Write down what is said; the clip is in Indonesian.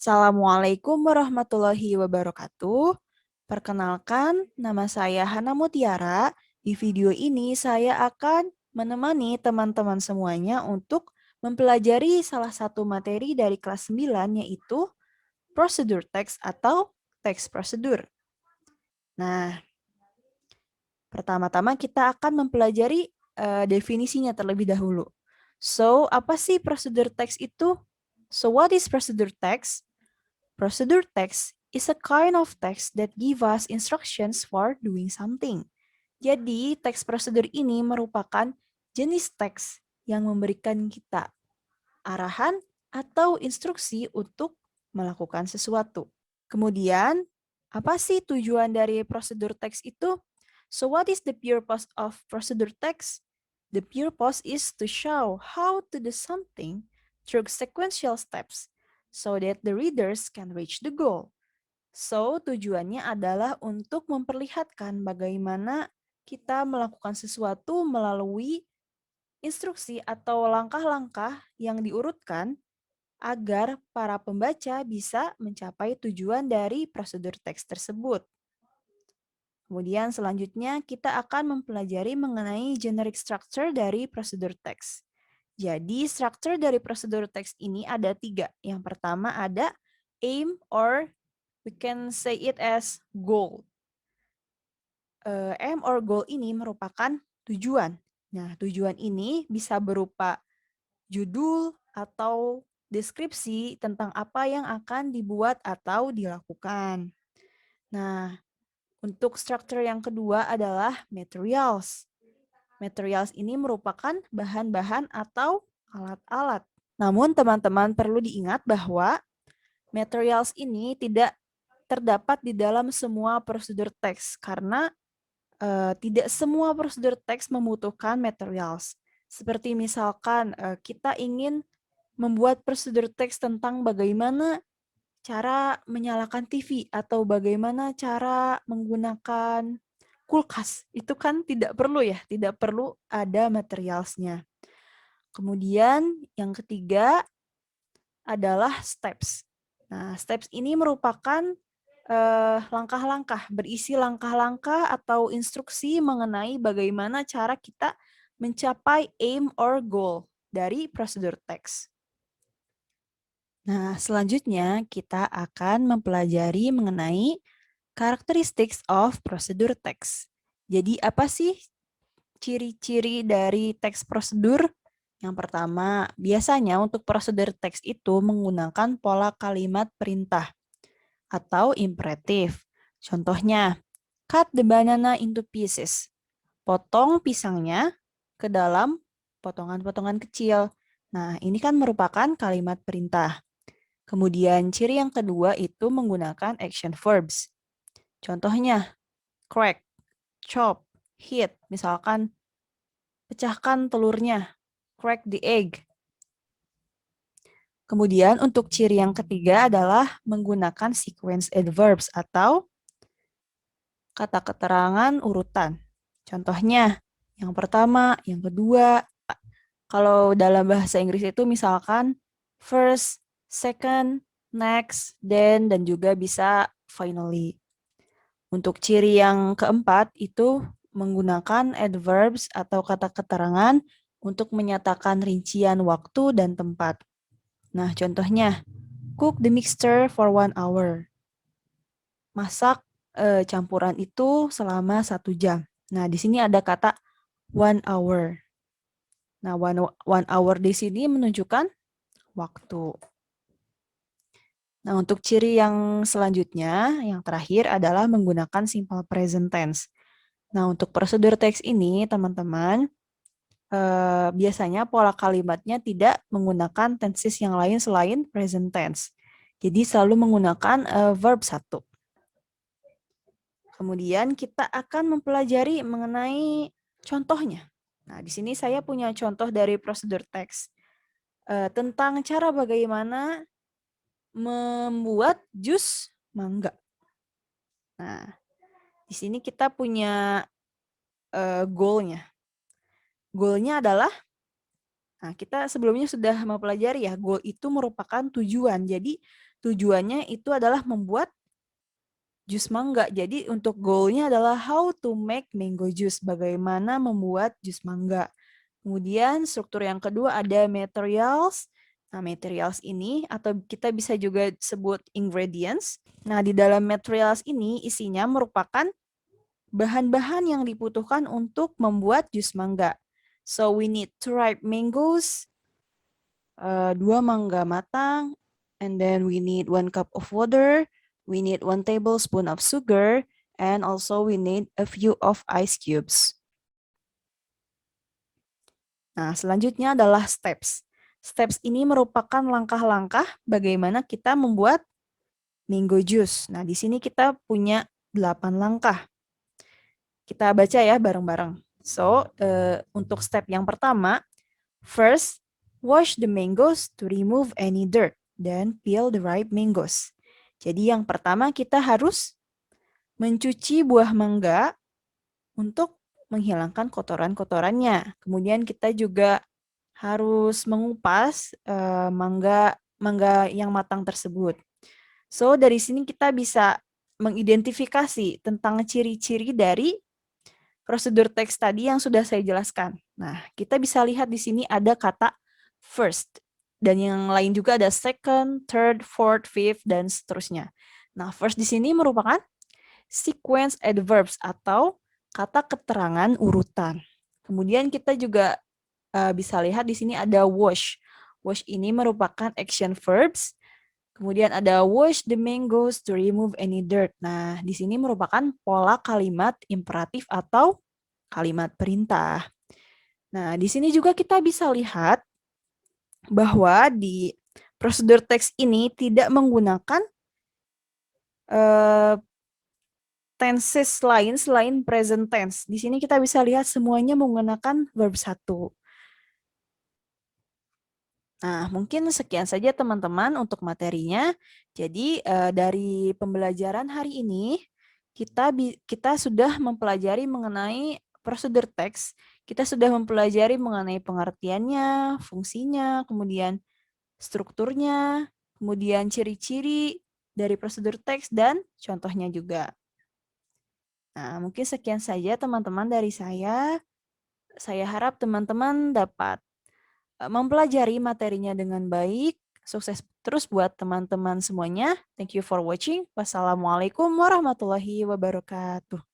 Assalamualaikum warahmatullahi wabarakatuh. Perkenalkan, nama saya Hana Mutiara. Di video ini saya akan menemani teman-teman semuanya untuk mempelajari salah satu materi dari kelas 9 yaitu prosedur teks atau teks prosedur. Nah, pertama-tama kita akan mempelajari definisinya terlebih dahulu. So, apa sih prosedur teks itu? So, what is prosedur teks? Procedure text is a kind of text that give us instructions for doing something. Jadi, teks prosedur ini merupakan jenis teks yang memberikan kita arahan atau instruksi untuk melakukan sesuatu. Kemudian, apa sih tujuan dari prosedur teks itu? So, what is the purpose of procedure text? The purpose is to show how to do something through sequential steps so that the readers can reach the goal. So, tujuannya adalah untuk memperlihatkan bagaimana kita melakukan sesuatu melalui instruksi atau langkah-langkah yang diurutkan agar para pembaca bisa mencapai tujuan dari prosedur teks tersebut. Kemudian selanjutnya kita akan mempelajari mengenai generic structure dari prosedur teks. Jadi struktur dari prosedur teks ini ada 3. Yang pertama ada aim or we can say it as goal. Aim or goal ini merupakan tujuan. Nah, tujuan ini bisa berupa judul atau deskripsi tentang apa yang akan dibuat atau dilakukan. Nah, untuk struktur yang kedua adalah materials. Materials ini merupakan bahan-bahan atau alat-alat. Namun teman-teman perlu diingat bahwa materials ini tidak terdapat di dalam semua prosedur teks karena tidak semua prosedur teks membutuhkan materials. Seperti misalkan kita ingin membuat prosedur teks tentang bagaimana cara menyalakan TV atau bagaimana cara menggunakan kulkas. Itu kan tidak perlu ya, tidak perlu ada materialsnya. Kemudian yang ketiga adalah steps. Nah, steps ini merupakan langkah-langkah, berisi langkah-langkah atau instruksi mengenai bagaimana cara kita mencapai aim or goal dari prosedur teks. Nah, selanjutnya kita akan mempelajari mengenai characteristics of procedure text. Jadi apa sih ciri-ciri dari teks prosedur? Yang pertama, biasanya untuk prosedur teks itu menggunakan pola kalimat perintah atau imperatif. Contohnya, cut the banana into pieces. Potong pisangnya ke dalam potongan-potongan kecil. Nah, ini kan merupakan kalimat perintah. Kemudian ciri yang kedua itu menggunakan action verbs. Contohnya, crack, chop, hit. Misalkan, pecahkan telurnya, crack the egg. Kemudian untuk ciri yang ketiga adalah menggunakan sequence adverbs atau kata keterangan urutan. Contohnya, yang pertama, yang kedua. Kalau dalam bahasa Inggris itu misalkan first, second, next, then, dan juga bisa finally. Untuk ciri yang keempat itu menggunakan adverbs atau kata keterangan untuk menyatakan rincian waktu dan tempat. Nah, contohnya, cook the mixture for 1 hour. Masak campuran itu selama 1 jam. Nah, di sini ada kata 1 hour. Nah, one hour di sini menunjukkan waktu. Nah, untuk ciri yang selanjutnya, yang terakhir adalah menggunakan simple present tense. Nah, untuk prosedur teks ini, teman-teman, biasanya pola kalimatnya tidak menggunakan tenses yang lain selain present tense. Jadi selalu menggunakan verb 1. Kemudian kita akan mempelajari mengenai contohnya. Nah, di sini saya punya contoh dari prosedur teks tentang cara bagaimana membuat jus mangga. Nah, di sini kita punya goal-nya. Goal-nya adalah, nah kita sebelumnya sudah mempelajari ya, goal itu merupakan tujuan. Jadi tujuannya itu adalah membuat jus mangga. Jadi untuk goalnya adalah how to make mango juice, bagaimana membuat jus mangga. Kemudian struktur yang kedua ada materials. Nah, materials ini atau kita bisa juga sebut ingredients. Nah, di dalam materials ini isinya merupakan bahan-bahan yang dibutuhkan untuk membuat jus mangga. So we need 2 ripe mangoes, 2 mangga matang, and then we need 1 cup of water, we need 1 tablespoon of sugar, and also we need a few of ice cubes. Nah, selanjutnya adalah steps. Steps ini merupakan langkah-langkah bagaimana kita membuat mango juice. Nah, di sini kita punya 8 langkah. Kita baca ya bareng-bareng. So, untuk step yang pertama, first, wash the mangoes to remove any dirt, then peel the ripe mangoes. Jadi yang pertama kita harus mencuci buah mangga untuk menghilangkan kotoran-kotorannya. Kemudian kita juga harus mengupas mangga yang matang tersebut. So dari sini kita bisa mengidentifikasi tentang ciri-ciri dari prosedur teks tadi yang sudah saya jelaskan. Nah, kita bisa lihat di sini ada kata first dan yang lain juga ada second, third, fourth, fifth dan seterusnya. Nah, first di sini merupakan sequence adverbs atau kata keterangan urutan. Kemudian kita juga bisa lihat di sini ada wash. Wash ini merupakan action verbs. Kemudian ada wash the mangoes to remove any dirt. Nah, di sini merupakan pola kalimat imperatif atau kalimat perintah. Nah, di sini juga kita bisa lihat bahwa di prosedur teks ini tidak menggunakan tenses lain selain present tense. Di sini kita bisa lihat semuanya menggunakan verb 1. Nah, mungkin sekian saja teman-teman untuk materinya. Jadi dari pembelajaran hari ini kita sudah mempelajari mengenai prosedur teks. Kita sudah mempelajari mengenai pengertiannya, fungsinya, kemudian strukturnya, kemudian ciri-ciri dari prosedur teks dan contohnya juga. Nah, mungkin sekian saja teman-teman dari saya. Saya harap teman-teman dapat mempelajari materinya dengan baik. Sukses terus buat teman-teman semuanya. Thank you for watching. Wassalamualaikum warahmatullahi wabarakatuh.